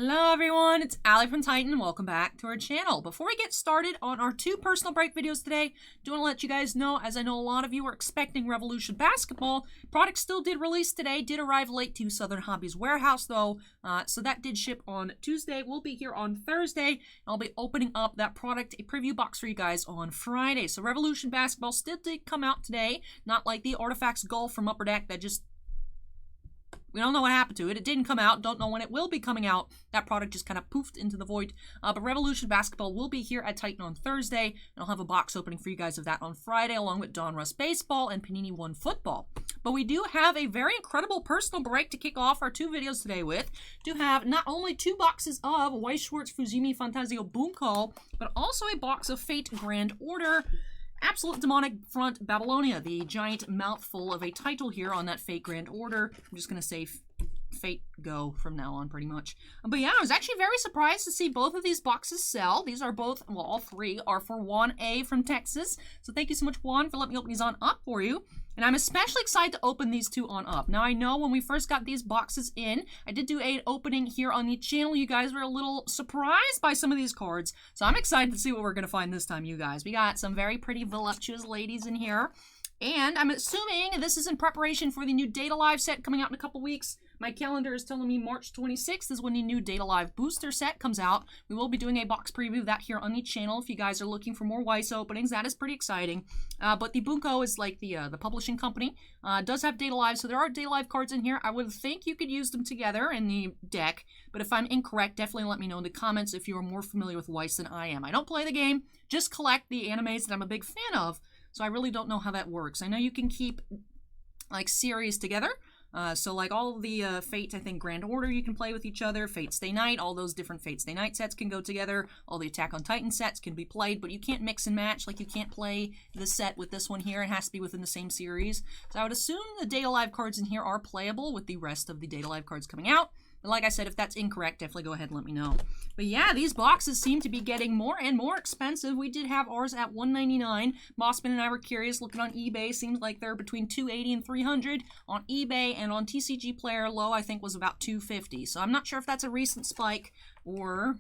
Hello everyone, it's Allie from Titan. Welcome back to our channel. Before we get started on our two personal break videos today, do want to let you guys know, as I know a lot of you are expecting Revolution Basketball, product still did release today, did arrive late to Southern Hobbies warehouse though, so that did ship on Tuesday. We'll be here on Thursday. I'll be opening up that product, a preview box for you guys on Friday. So Revolution Basketball still did come out today, not like the Artifacts Golf from Upper Deck that just we don't know what happened to it. It didn't come out. Don't know when it will be coming out. That product just kind of poofed into the void. But Revolution Basketball will be here at Titan on Thursday. And I'll have a box opening for you guys of that on Friday, along with Donruss Baseball and Panini One Football. But we do have a very incredible personal break to kick off our two videos today with. Do have not only two boxes of Weiss Schwarz FUJIMI Fantasia Bunko, but also a box of Fate Grand Order. Absolute Demonic Front Babylonia, the giant mouthful of a title here on that Fate Grand Order. I'm just going to say Fate Go from now on, pretty much. But yeah, I was actually very surprised to see both of these boxes sell. These are both, well, all three are for Juan A from Texas. So thank you so much, Juan, for letting me open these on up for you. And I'm especially excited to open these two on up. Now, I know when we first got these boxes in, I did do an opening here on the channel. You guys were a little surprised by some of these cards. So I'm excited to see what we're going to find this time, you guys. We got some very pretty voluptuous ladies in here. And I'm assuming this is in preparation for the new Data Live set coming out in a couple weeks. My calendar is telling me March 26th is when the new Data Live booster set comes out. We will be doing a box preview of that here on the channel if you guys are looking for more Weiss openings. That is pretty exciting. But the Bunko is like the publishing company. Does have Data Live, so there are Data Live cards in here. I would think you could use them together in the deck. But if I'm incorrect, definitely let me know in the comments if you are more familiar with Weiss than I am. I don't play the game, just collect the animes that I'm a big fan of. So I really don't know how that works. I know you can keep like series together. So like all the Fate, I think, Grand Order you can play with each other. Fate Stay Night, all those different Fate Stay Night sets can go together. All the Attack on Titan sets can be played, but you can't mix and match. Like you can't play this set with this one here. It has to be within the same series. So I would assume the Data Live cards in here are playable with the rest of the Data Live cards coming out. But like I said, if that's incorrect, definitely go ahead and let me know. But yeah, these boxes seem to be getting more and more expensive. We did have ours at $199. Mossman and I were curious, looking on eBay. Seems like they're between $280 and $300 on eBay, and on TCG Player low, I think, was about $250. So I'm not sure if that's a recent spike or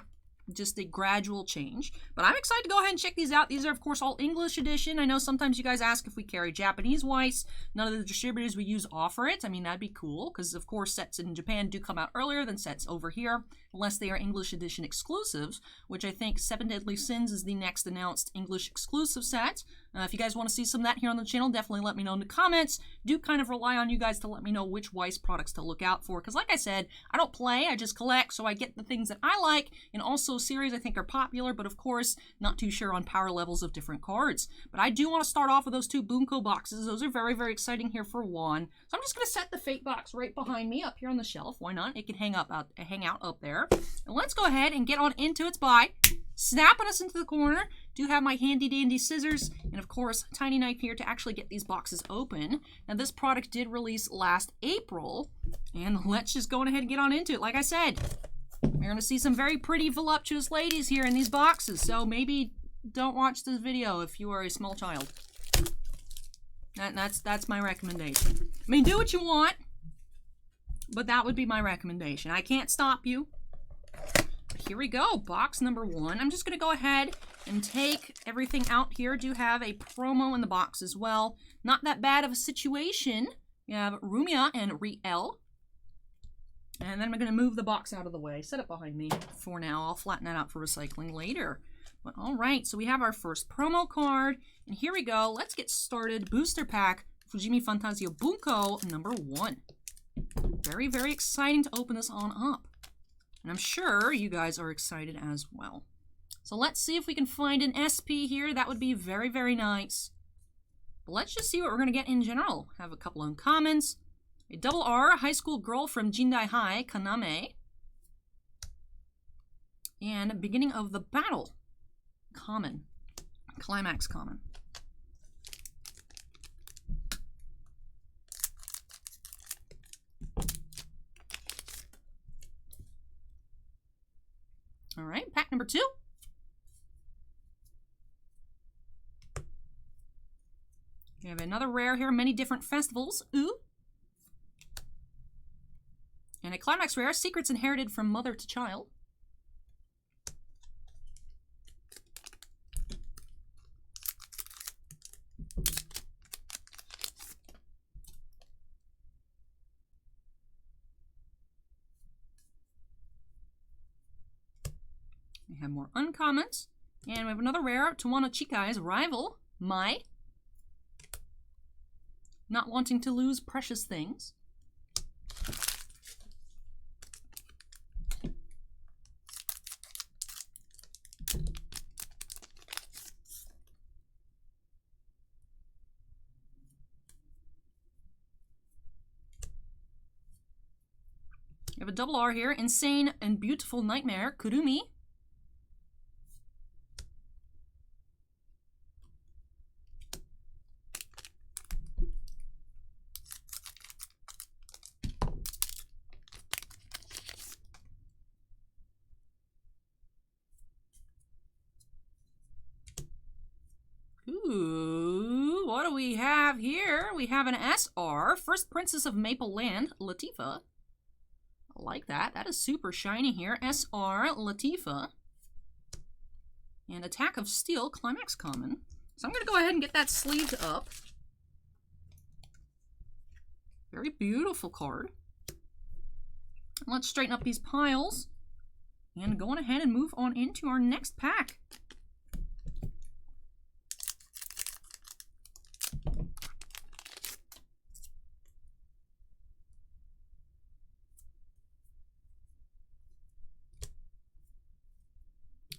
just a gradual change. But I'm excited to go ahead and check these out. These are, of course, all English edition. I know sometimes you guys ask if we carry Japanese Weiss. None of the distributors we use offer it. I mean, that'd be cool, because, of course, sets in Japan do come out earlier than sets over here, unless they are English edition exclusives, which I think Seven Deadly Sins is the next announced English exclusive set. If you guys want to see some of that here on the channel, definitely let me know in the comments. Do kind of rely on you guys to let me know which Weiss products to look out for, because like I said, I don't play, I just collect, so I get the things that I like, and also series I think are popular, but of course, not too sure on power levels of different cards. But I do want to start off with those two Bunko boxes. Those are very, very exciting here for Juan. So I'm just going to set the Fate box right behind me up here on the shelf. Why not? It can hang out up there. And let's go ahead and get on into its buy. Snapping us into the corner. Do have my handy dandy scissors and of course tiny knife here to actually get these boxes open. Now this product did release last April, and let's just go ahead and get on into it. Like I said, we're going to see some very pretty voluptuous ladies here in these boxes, so maybe don't watch this video if you are a small child. That's my recommendation. I mean, do what you want, but that would be my recommendation. I can't stop you. Here we go, box number one. I'm just going to go ahead and take everything out here. Do have a promo in the box as well. Not that bad of a situation. You have Rumia and Riel. And then I'm going to move the box out of the way. Set it behind me for now. I'll flatten that out for recycling later. But all right, so we have our first promo card. And here we go. Let's get started. Booster pack, FUJIMI Fantasia Bunko number 1. Very, very exciting to open this on up. And I'm sure you guys are excited as well. So let's see if we can find an SP here. That would be very, very nice. But let's just see what we're going to get in general. Have a couple of uncommons. A double R, high school girl from Jindai High, Kaname. And beginning of the battle. Common. Climax common. All right, pack number 2. We have another rare here, many different festivals. Ooh. And a Climax Rare, Secrets Inherited from Mother to Child. We have more uncommons. And we have another rare, Tawana Chikai's Rival, Mai. Not wanting to lose precious things. We have a double R here, Insane and Beautiful Nightmare, Kurumi. Ooh, what do we have here? We have an SR, First Princess of Maple Land, Latifah. I like that. That is super shiny here. SR, Latifah. And Attack of Steel, Climax Common. So I'm going to go ahead and get that sleeved up. Very beautiful card. Let's straighten up these piles. And go on ahead and move on into our next pack.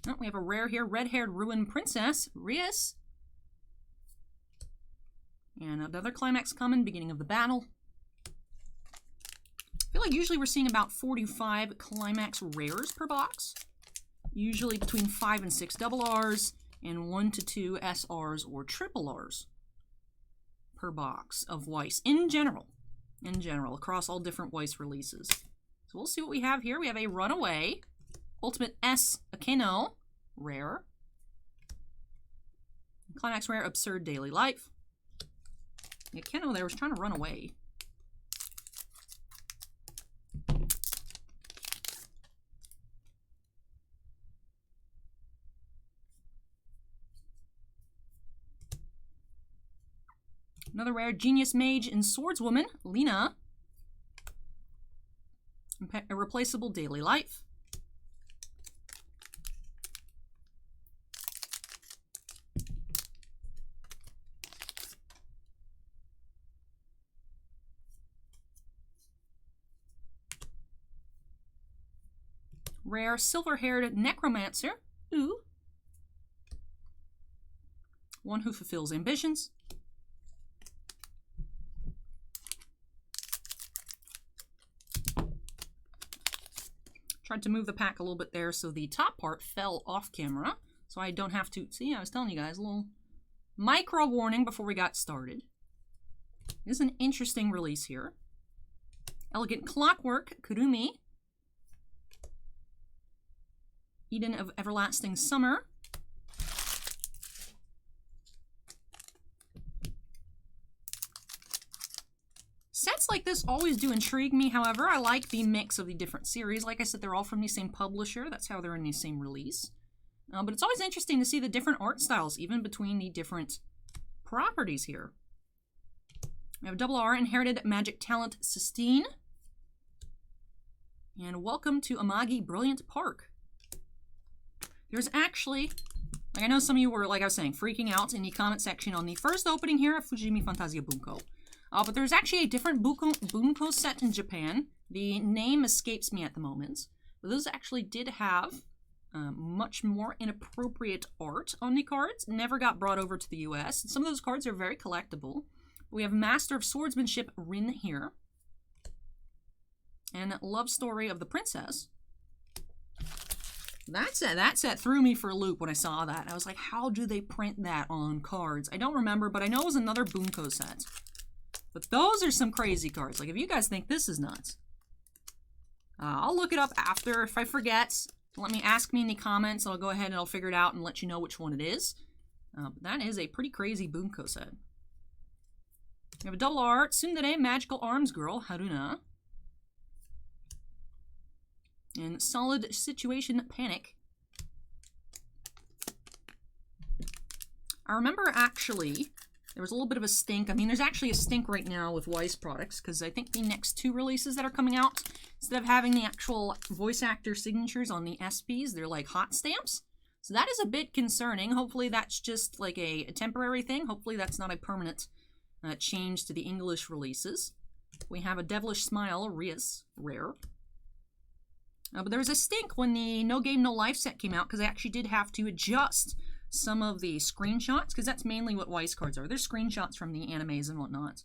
Oh, we have a rare here, Red-Haired Ruined Princess, Rias. And another Climax Common, Beginning of the Battle. I feel like usually we're seeing about 45 Climax Rares per box. Usually between 5 and 6 double Rs, and 1 to 2 SRs or triple Rs per box of Weiss, in general, across all different Weiss releases. So we'll see what we have here. We have a Runaway, Ultimate S Akeno, rare. Climax Rare, Absurd Daily Life. The Akeno there was trying to run away. Another rare, Genius Mage and Swordswoman, Lena. Irreplaceable Daily Life. Rare, Silver-Haired Necromancer, ooh. One who fulfills ambitions. Tried to move the pack a little bit there so the top part fell off camera, so I don't have to, see, I was telling you guys, a little micro warning before we got started. This is an interesting release here. Elegant Clockwork, Kurumi. Eden of Everlasting Summer. Sets like this always do intrigue me, however. I like the mix of the different series. Like I said, they're all from the same publisher. That's how they're in the same release. But it's always interesting to see the different art styles, even between the different properties here. We have Double R, Inherited Magic Talent, Sistine. And Welcome to Amagi Brilliant Park. There's actually, like I know some of you were, like I was saying, freaking out in the comment section on the first opening here of FUJIMI Fantasia Bunko. But there's actually a different Bunko set in Japan. The name escapes me at the moment. But those actually did have much more inappropriate art on the cards. Never got brought over to the US. Some of those cards are very collectible. We have Master of Swordsmanship Rin here. And Love Story of the Princess. That set threw me for a loop when I saw that. I was like, how do they print that on cards? I don't remember, but I know it was another Bunko set. But those are some crazy cards. Like, if you guys think this is nuts, I'll look it up after. If I forget, ask me in the comments. I'll go ahead and I'll figure it out and let you know which one it is. But that is a pretty crazy Bunko set. We have a double R, Tsundere Magical Arms Girl, Haruna. And Solid Situation Panic. I remember actually, there was a little bit of a stink. I mean, there's actually a stink right now with Weiss products, because I think the next 2 releases that are coming out, instead of having the actual voice actor signatures on the SPs, they're like hot stamps. So that is a bit concerning. Hopefully that's just like a temporary thing. Hopefully that's not a permanent change to the English releases. We have a Devilish Smile, Rias, rare. But there was a stink when the No Game, No Life set came out, because I actually did have to adjust some of the screenshots, because that's mainly what Weiss cards are. They're screenshots from the animes and whatnot,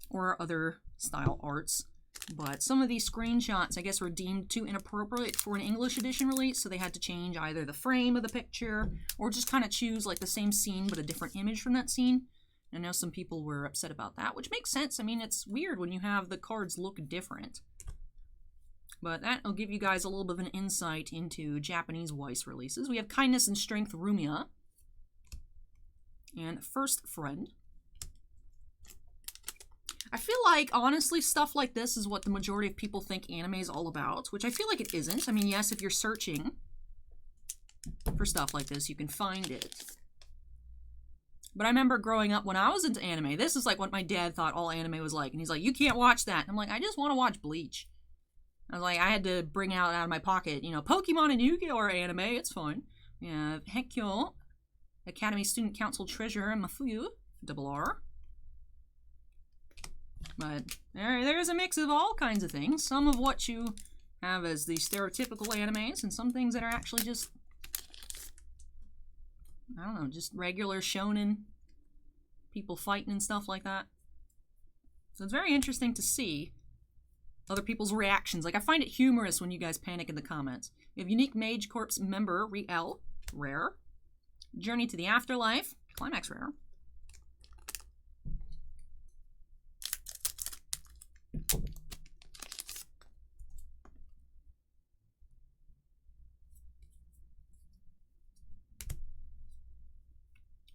or other style arts. But some of these screenshots, I guess, were deemed too inappropriate for an English edition release, so they had to change either the frame of the picture, or just kind of choose like the same scene but a different image from that scene. I know some people were upset about that, which makes sense. I mean, it's weird when you have the cards look different. But that'll give you guys a little bit of an insight into Japanese Weiss releases. We have Kindness and Strength, Rumia. And First Friend. I feel like, honestly, stuff like this is what the majority of people think anime is all about, which I feel like it isn't. I mean, yes, if you're searching for stuff like this, you can find it. But I remember growing up when I was into anime, this is like what my dad thought all anime was like. And he's like, you can't watch that. And I'm like, I just want to watch Bleach. I was like, I had to bring out of my pocket, you know, Pokemon and Yu-Gi-Oh! Are anime, it's fun. We have Hekyo, Academy Student Council Treasurer, and Mafuyu, R. But there's a mix of all kinds of things. Some of what you have as the stereotypical animes, and some things that are actually just, I don't know, just regular shonen, people fighting and stuff like that. So it's very interesting to see other people's reactions. Like, I find it humorous when you guys panic in the comments. We have Unique Mage Corps member, Riel, rare. Journey to the Afterlife, Climax, rare.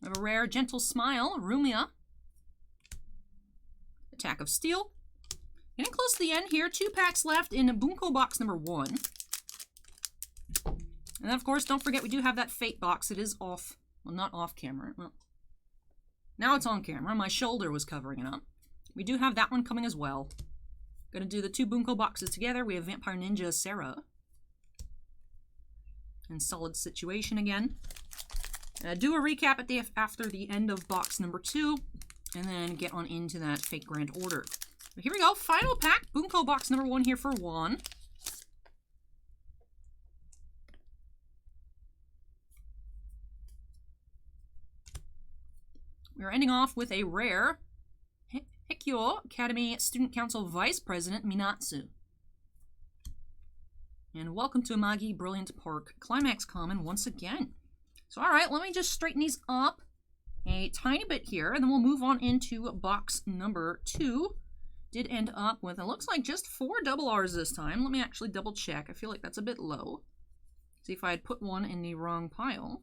We have a rare Gentle Smile, Rumia. Attack of Steel. Getting close to the end here. 2 packs left in Bunko box number 1. And then, of course, don't forget we do have that Fate box. It is off. Well, not off camera. Well, now it's on camera. My shoulder was covering it up. We do have that one coming as well. Gonna do the 2 Bunko boxes together. We have Vampire Ninja Sarah. And Solid Situation again. Do a recap at after the end of box number 2. And then get on into that Fate Grand Order. But here we go. Final pack. Bunko box number 1 here for JUAN. We're ending off with a rare Hekyo Academy Student Council Vice President Minatsu. And welcome to Amagi Brilliant Park Climax Common once again. So, alright, let me just straighten these up a tiny bit here, and then we'll move on into box number 2. Did end up with, it looks like just 4 double R's this time. Let me actually double check. I feel like that's a bit low. See if I had put one in the wrong pile.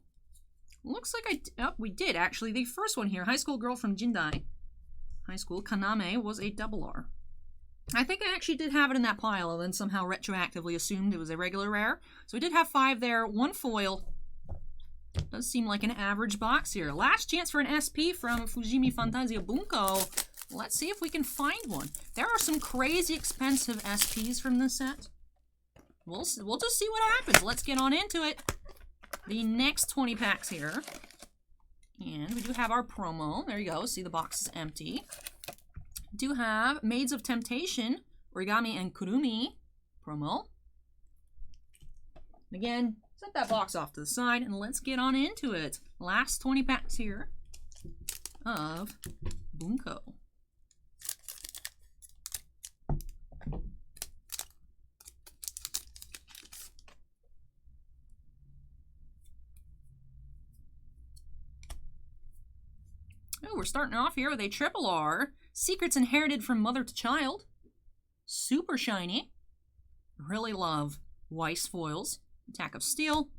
Looks like we did actually. The first one here, High School Girl from Jindai High School, Kaname, was a double R. I think I actually did have it in that pile and then somehow retroactively assumed it was a regular rare. So we did have 5 there, 1 foil. Does seem like an average box here. Last chance for an SP from FUJIMI Fantasia Bunko. Let's see if we can find one. There are some crazy expensive SPs from this set. We'll just see what happens. Let's get on into it. The next 20 packs here. And we do have our promo. There you go. See, the box is empty. Do have Maids of Temptation, Origami and Kurumi promo. And again, set that box off to the side and let's get on into it. Last 20 packs here of Bunko. Oh, we're starting off here with a triple R. Secrets Inherited from Mother to Child. Super shiny. Really love Weiss foils. Attack of Steel.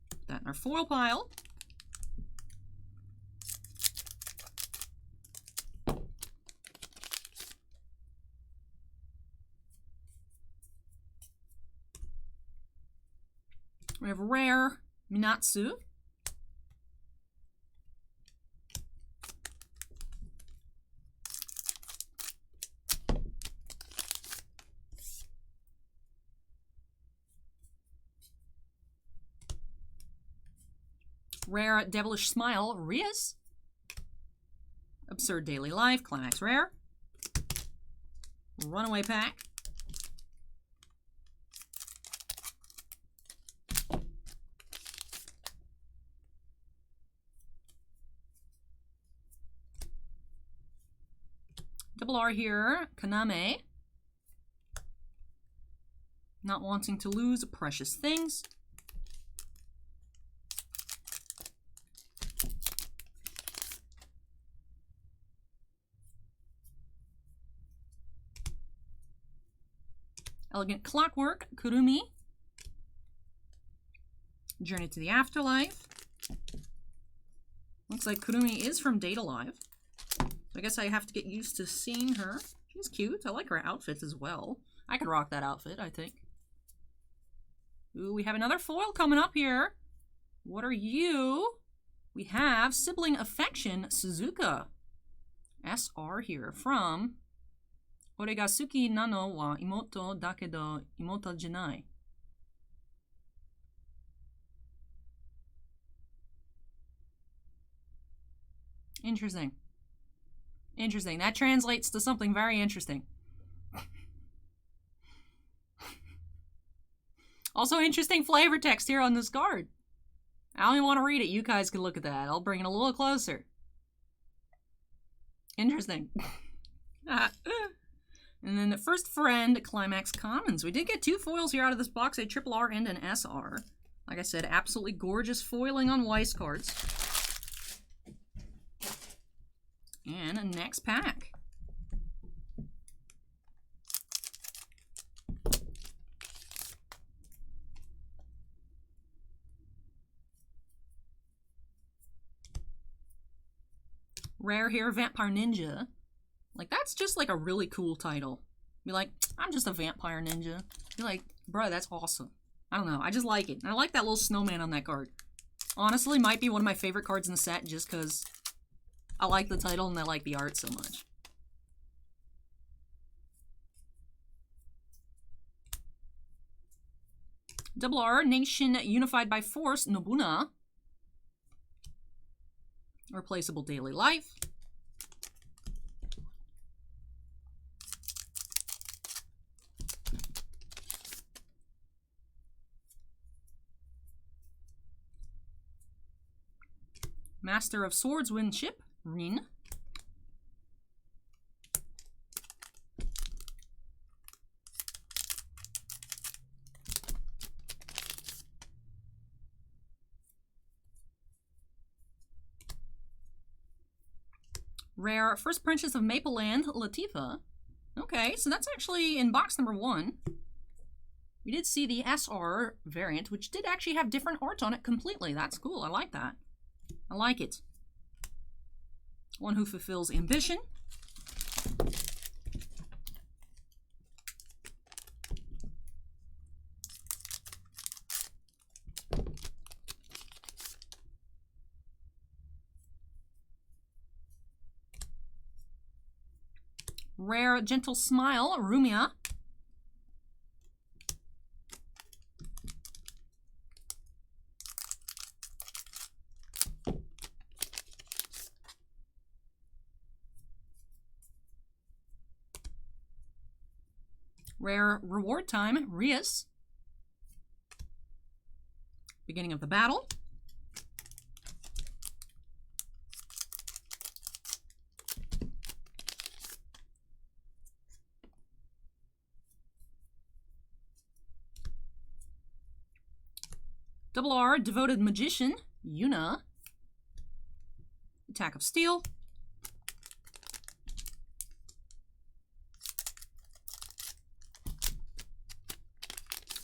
Put that in our foil pile. We have rare Minatsu. Rare Devilish Smile, Rias. Absurd Daily Life, Climax Rare. Runaway Pack. Double R here, Kaname. Not wanting to lose precious things. Elegant Clockwork, Kurumi. Journey to the Afterlife. Looks like Kurumi is from Date Alive. I guess I have to get used to seeing her. She's cute. I like her outfit as well. I could rock that outfit, I think. Ooh, we have another foil coming up here. What are you? We have Sibling Affection, Suzuka. SR here from Ore ga suki nano wa imoto dakedo imoto janai. Interesting. Interesting. That translates to something very interesting. Also interesting flavor text here on this card. I don't even want to read it. You guys can look at that. I'll bring it a little closer. Interesting. And then the First Friend Climax Commons. We did get two foils here out of this box, a Triple R and an SR. Like I said, absolutely gorgeous foiling on Weiss cards. And a next pack. Rare here, Vampire Ninja. Like, that's just like a really cool title. Be like, I'm just a vampire ninja. Be like, bro, that's awesome. I don't know, I just like it. And I like that little snowman on that card. Honestly, might be one of my favorite cards in the set just because I like the title and I like the art so much. Double R, Nation Unified by Force, Nobuna. Replaceable Daily Life. Master of Swordsmanship, Rin. Rare First Princess of Mapleland, Latifah. Okay, so that's actually in box number 1. We did see the SR variant, which did actually have different art on it completely. That's cool. I like that. I like it. One who fulfills ambition. Rare Gentle Smile, Rumia. Rare Reward Time, Rias. Beginning of the Battle. Double R, Devoted Magician, Yuna. Attack of Steel.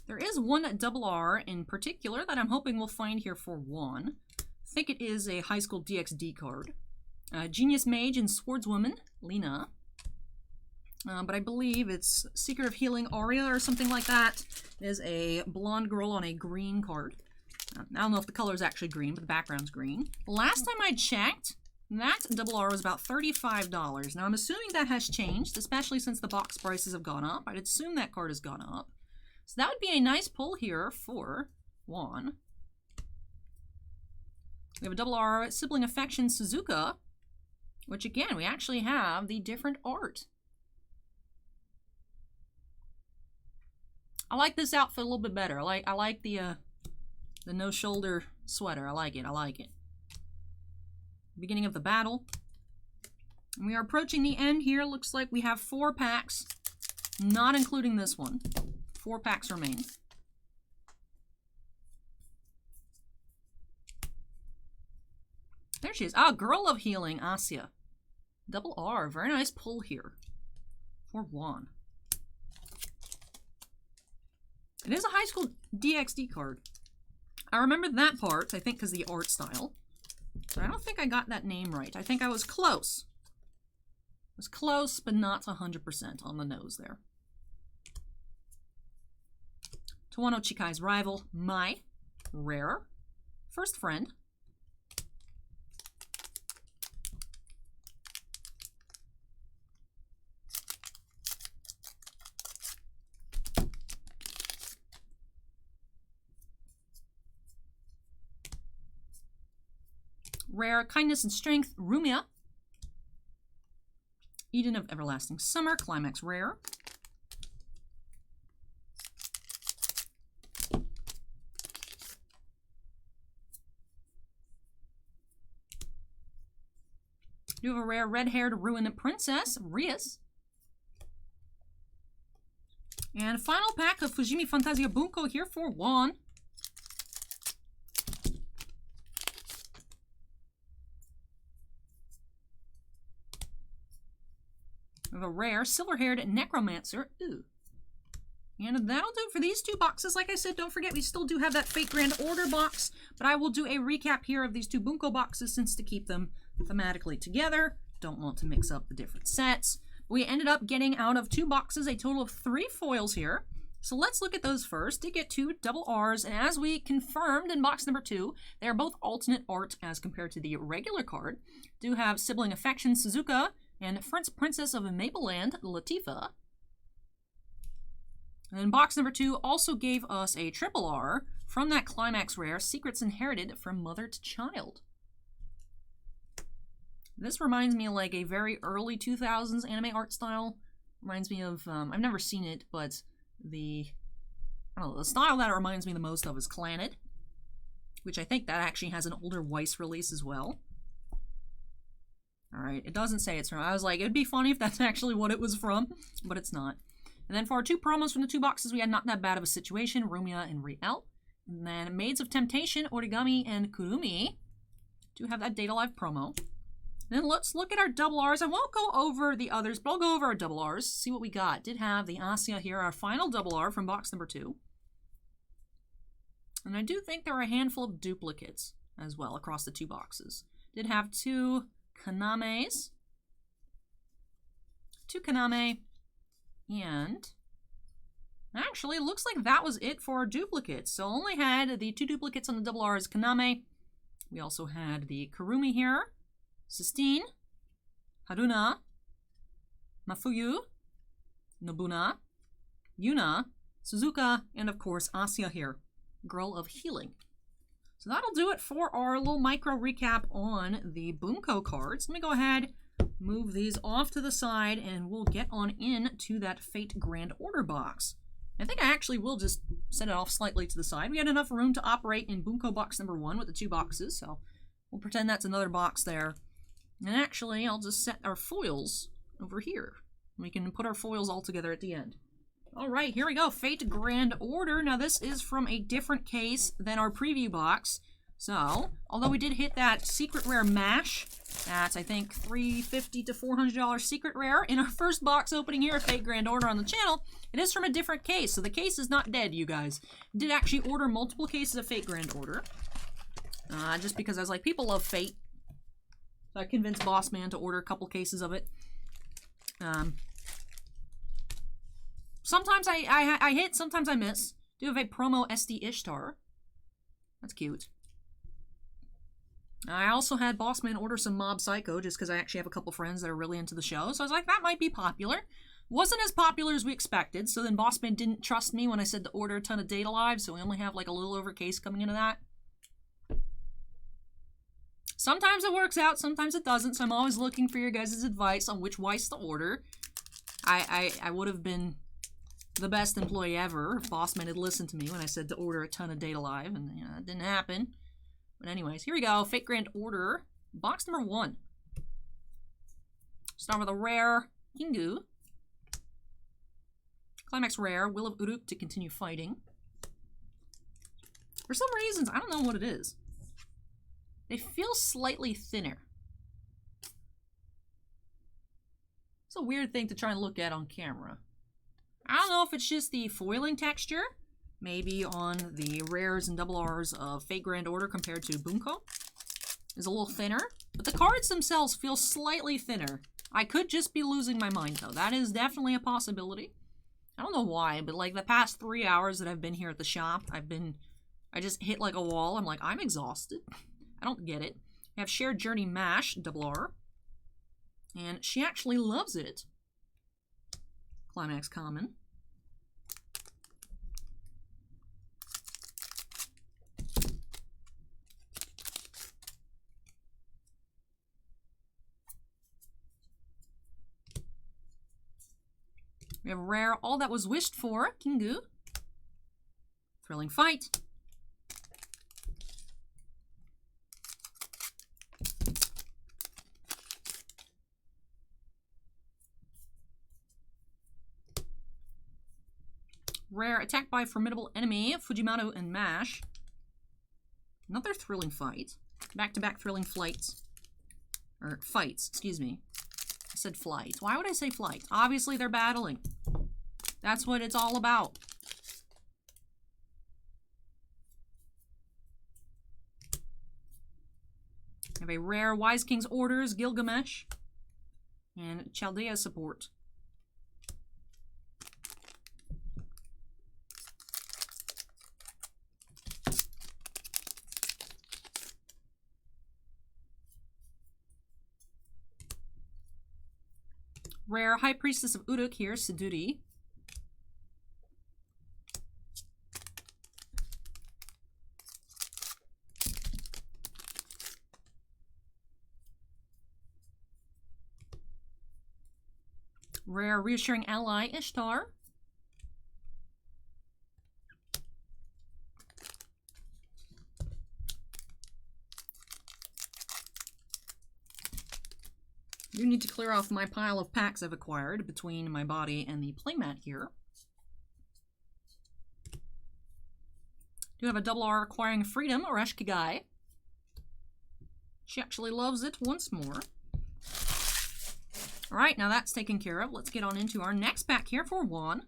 There is one double R in particular that I'm hoping we'll find here for one. I think it is a High School DxD card. Genius Mage and Swordswoman, Lena. But I believe it's Seeker of Healing Aria or something like that. It is a blonde girl on a green card. I don't know if the color is actually green, but the background's green. Last time I checked, that double R was about $35. Now I'm assuming that has changed, especially since the box prices have gone up. I'd assume that card has gone up. So that would be a nice pull here for JUAN. We have a double R Sibling Affection Suzuka, which again, we actually have the different art. I like this outfit a little bit better. I like the no-shoulder sweater. I like it. Beginning of the battle. And we are approaching the end here. Looks like we have 4 packs, not including this one. 4 packs remain. There she is. Ah, Girl of Healing, Asia. Double R. Very nice pull here for JUAN. It is a high school DxD card. I remember that part, I think, because of the art style. But I don't think I got that name right. I think I was close. I was close, but not 100% on the nose there. Tawano Chikai's Rival, Mai. Rare. First Friend. Rare, Kindness and Strength, Rumia. Eden of Everlasting Summer, Climax Rare. You have a rare red-haired Ruined Princess, Rias. And final pack of Fujimi Fantasia Bunko here for JUAN. We have a rare silver-haired Necromancer. Ooh. And that'll do it for these 2 boxes. Like I said, don't forget we still do have that Fate Grand Order box, but I will do a recap here of these 2 Bunko boxes since to keep them thematically together. Don't want to mix up the different sets. We ended up getting out of 2 boxes a total of 3 foils here. So let's look at those first. Did get 2 double R's, and as we confirmed in box number 2, they are both alternate art as compared to the regular card. Do have Sibling Affection Suzuka and French Princess of Mapleland, Latifa. And then box number 2 also gave us a triple R from that Climax Rare, Secrets Inherited from Mother to Child. This reminds me of like a very early 2000s anime art style. Reminds me of, I've never seen it, but the style that it reminds me the most of is Clannad, which I think that actually has an older Weiss release as well. Alright, it doesn't say it's from. I was like, it'd be funny if that's actually what it was from, but it's not. And then for our 2 promos from the 2 boxes, we had Not That Bad of a Situation, Rumia and Riel. And then Maids of Temptation, Origami and Kurumi. Do have that Data Live promo. And then let's look at our double R's. I won't go over the others, but I'll go over our double R's, see what we got. Did have the Asia here, our final double R from box number 2. And I do think there are a handful of duplicates as well across the 2 boxes. Did have 2 Kanames. 2 Kaname. And actually, it looks like that was it for our duplicates. So only had the 2 duplicates on the double R's Kaname. We also had the Kurumi here. Sistine. Haruna. Mafuyu. Nobuna. Yuna. Suzuka. And of course, Asia here. Girl of Healing. So that'll do it for our little micro recap on the Bunko cards. Let me go ahead, move these off to the side, and we'll get on into that Fate Grand Order box. I think I actually will just set it off slightly to the side. We had enough room to operate in Bunko box number 1 with the 2 boxes, so we'll pretend that's another box there. And actually, I'll just set our foils over here. We can put our foils all together at the end. All right, here we go. Fate Grand Order. Now, this is from a different case than our preview box. So, although we did hit that secret rare MASH, that's, I think, $350 to $400 secret rare in our first box opening here at Fate Grand Order on the channel, it is from a different case. So, the case is not dead, you guys. I did actually order multiple cases of Fate Grand Order. Just because I was like, people love Fate. So, I convinced Boss Man to order a couple cases of it. Sometimes I hit, sometimes I miss. Do have a promo SD Ishtar. That's cute. I also had Bossman order some Mob Psycho just because I actually have a couple friends that are really into the show. So I was like, that might be popular. Wasn't as popular as we expected. So then Bossman didn't trust me when I said to order a ton of Data Live. So we only have like a little over case coming into that. Sometimes it works out, sometimes it doesn't. So I'm always looking for your guys' advice on which Weiss to order. I would have been the best employee ever if Bossman had listened to me when I said to order a ton of Data Live. And you know, that didn't happen. But anyways, here we go. Fate Grand Order. Box number 1. Start with a rare Kingu. Climax rare. Will of Uruk to continue fighting. For some reasons, I don't know what it is. They feel slightly thinner. It's a weird thing to try and look at on camera. I don't know if it's just the foiling texture. Maybe on the rares and double Rs of Fate Grand Order compared to Bunko is a little thinner. But the cards themselves feel slightly thinner. I could just be losing my mind though. That is definitely a possibility. I don't know why, but like the past 3 hours that I've been here at the shop, I just hit like a wall. I'm like, I'm exhausted. I don't get it. I have Shared Journey Mash, double R. And she actually loves it. Climax Common. We have rare All That Was Wished For, Kingu. Thrilling Fight. Rare Attack by Formidable Enemy, Fujimoto and Mash. Another Thrilling Fight. Back-to-back Thrilling Flights. Or fights, excuse me. I said flight. Why would I say flight? Obviously they're battling. That's what it's all about. I have a rare Wise King's Orders, Gilgamesh. And Chaldea support. Rare High Priestess of Uruk here, Siduri. Rare Reassuring Ally, Ishtar. I do need to clear off my pile of packs I've acquired between my body and the playmat here. Do have a double R Acquiring Freedom, Oreshkigai. She actually loves it once more. Alright, now that's taken care of. Let's get on into our next pack here for JUAN.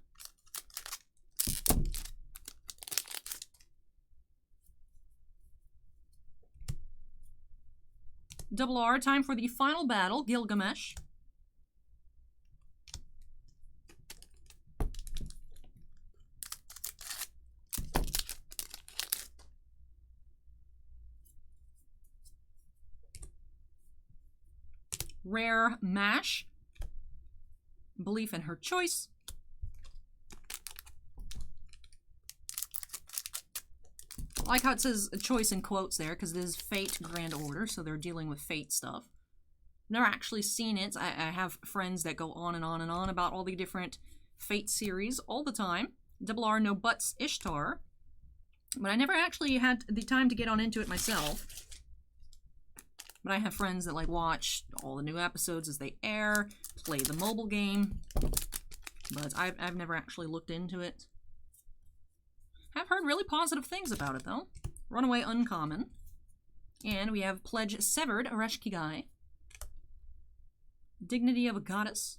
Double R, time for the final battle, Gilgamesh. Rare Mash. Belief in Her Choice. I like how it says choice in quotes there, because it is Fate Grand Order, so they're dealing with Fate stuff. Never actually seen it. I have friends that go on and on and on about all the different Fate series all the time. Double R, No Buts, Ishtar. But I never actually had the time to get on into it myself. But I have friends that like watch all the new episodes as they air, play the mobile game. But I've never actually looked into it. I've heard really positive things about it, though. Runaway Uncommon. And we have Pledge Severed, Oreshkigai. Dignity of a Goddess.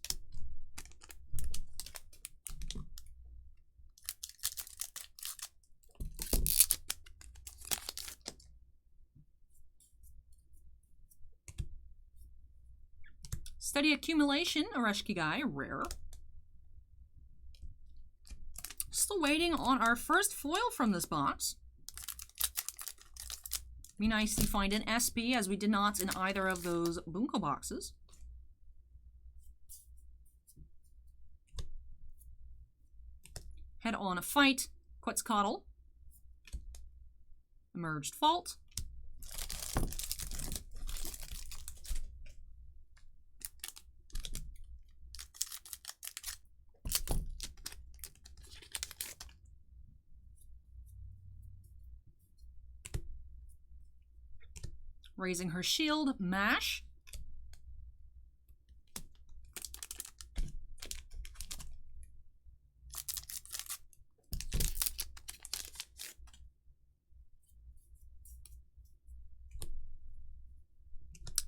Steady Accumulation, Oreshkigai, rare. Still waiting on our first foil from this box. Be nice to find an SP, as we did not in either of those Bunko boxes. Head on a Fight, Quetzalcoatl, Emerged Fault, Raising Her Shield, Mash,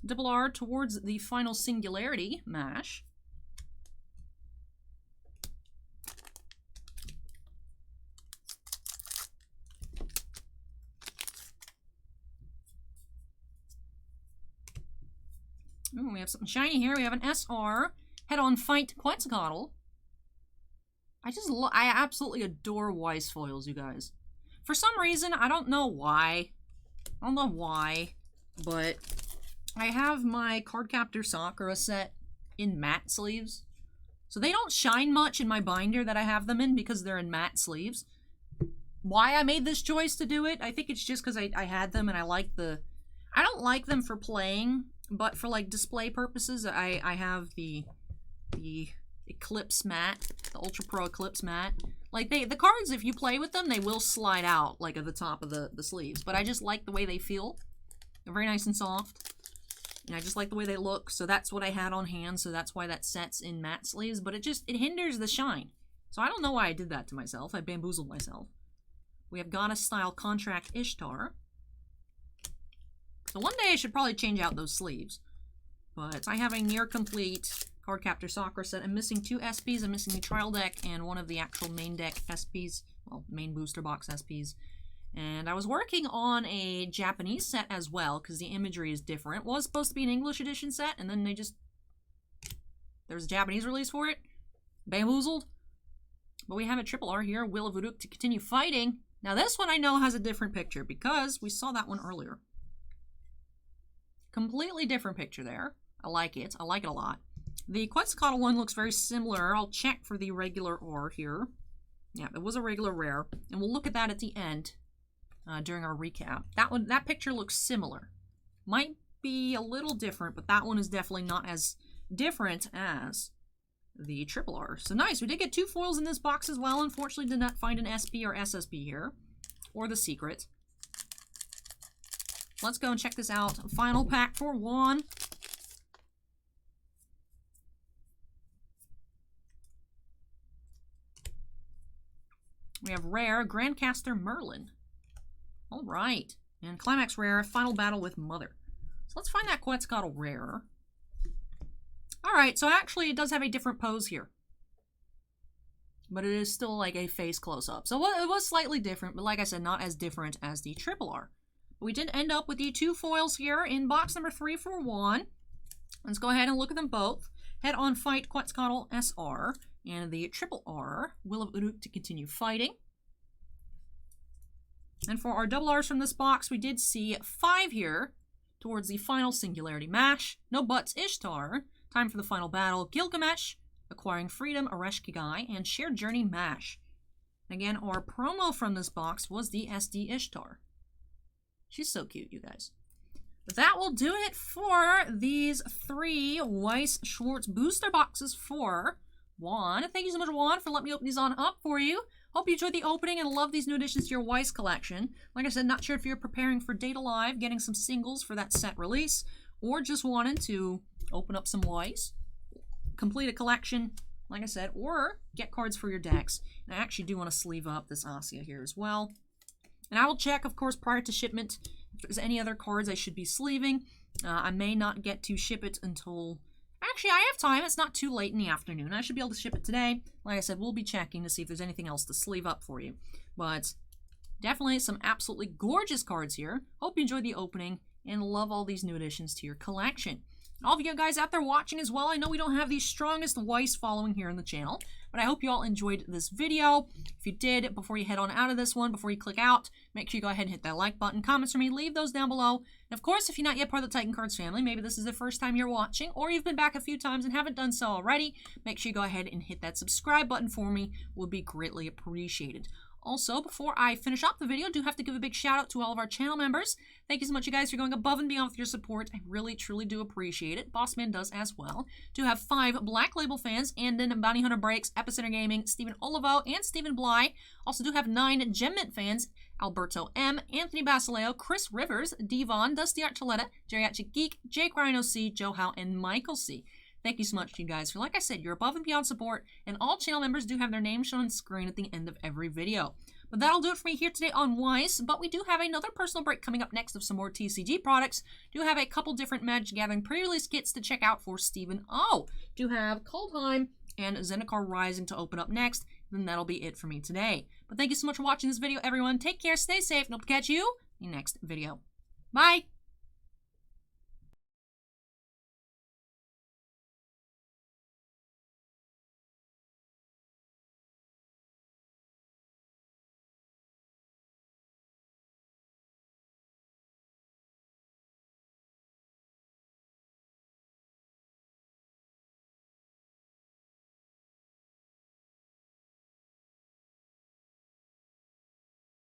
Double R towards the final singularity, Mash, ooh, we have something shiny here. We have an SR, Head on Fight, Quetzalcoatl. I absolutely adore Weiss foils, you guys. For some reason, I don't know why, but I have my Cardcaptor Sakura set in matte sleeves. So they don't shine much in my binder that I have them in because they're in matte sleeves. Why I made this choice to do it, I think it's just because I had them and I like the... I don't like them for playing, but for like display purposes, I have the Eclipse matte, the Ultra Pro Eclipse matte. Like the cards, if you play with them, they will slide out like at the top of the sleeves. But I just like the way they feel. They're very nice and soft. And I just like the way they look, so that's what I had on hand, so that's why that set's in matte sleeves, but it hinders the shine. So I don't know why I did that to myself. I bamboozled myself. We have Goddess-style Contract Ishtar. So one day I should probably change out those sleeves. But I have a near-complete Cardcaptor Sakura set. I'm missing 2 SPs. I'm missing the trial deck and one of the actual main deck SPs. Well, main booster box SPs. And I was working on a Japanese set as well, because the imagery is different. It was supposed to be an English edition set, and then there's a Japanese release for it. Bamboozled. But we have a triple R here, Will of Uruk to continue fighting. Now this one I know has a different picture, because we saw that one earlier. Completely different picture there. I like it. I like it a lot. The Quetzalcoatl one looks very similar. I'll check for the regular R here. Yeah, it was a regular rare. And we'll look at that at the end. During our recap. That picture looks similar. Might be a little different, but that one is definitely not as different as the triple R. So nice. We did get 2 foils in this box as well. Unfortunately, did not find an SP or SSB here. Or the secret. Let's go and check this out. Final pack for JUAN. We have rare Grandcaster Merlin. All right, and Climax Rare, Final Battle with Mother. So let's find that Quetzalcoatl Rare. All right, so actually it does have a different pose here. But it is still like a face close-up. So it was slightly different, but like I said, not as different as the triple R. But we did end up with the 2 foils here in box number 3 for JUAN. Let's go ahead and look at them both. Head on Fight Quetzalcoatl SR and the triple R, Will of Uruk to continue fighting. And for our double R's from this box, we did see 5 here towards the final singularity Mash, No Buts Ishtar, Time for the Final Battle, Gilgamesh, Acquiring Freedom, Ereshkigai, and Shared Journey Mash. Again, our promo from this box was the SD Ishtar. She's so cute, you guys. But that will do it for these 3 Weiss Schwarz booster boxes for JUAN. Thank you so much, JUAN, for letting me open these on up for you. Hope you enjoyed the opening and love these new additions to your Weiss collection. Like I said, not sure if you're preparing for Data Live, getting some singles for that set release, or just wanted to open up some Weiss, complete a collection, like I said, or get cards for your decks. And I actually do want to sleeve up this Asya here as well. And I will check, of course, prior to shipment, if there's any other cards I should be sleeving. I may not get to ship it until... Actually, I have time. It's not too late in the afternoon. I should be able to ship it today. Like I said, we'll be checking to see if there's anything else to sleeve up for you. But definitely some absolutely gorgeous cards here. Hope you enjoyed the opening and love all these new additions to your collection. And all of you guys out there watching as well, I know we don't have the strongest Weiss following here on the channel. But I hope you all enjoyed this video. If you did, before you head on out of this one, before you click out, make sure you go ahead and hit that like button. Comments for me, leave those down below. And of course, if you're not yet part of the Titan Cards family, maybe this is the first time you're watching, or you've been back a few times and haven't done so already, make sure you go ahead and hit that subscribe button for me. Would be greatly appreciated. Also, before I finish up the video, I do have to give a big shout out to all of our channel members. Thank you so much, you guys, for going above and beyond with your support. I really, truly do appreciate it. Bossman does as well. Do have 5 Black Label fans, Andon, Bounty Hunter Breaks, Epicenter Gaming, Stephen Olivo, and Stephen Bly. Also do have 9 Gem Mint fans, Alberto M, Anthony Basileo, Chris Rivers, Devon, Dusty Archuleta, Geriatric Geek, Jake Rhino C, Joe Howe, and Michael C. Thank you so much to you guys for, like I said, your above and beyond support, and all channel members do have their names shown on screen at the end of every video. But that'll do it for me here today on Weiss, but we do have another personal break coming up next of some more TCG products. Do have a couple different Magic Gathering pre-release kits to check out for Stephen O. Do have Kaldheim and Zendikar Rising to open up next, then that'll be it for me today. But thank you so much for watching this video, everyone. Take care, stay safe, and hope to catch you in the next video. Bye!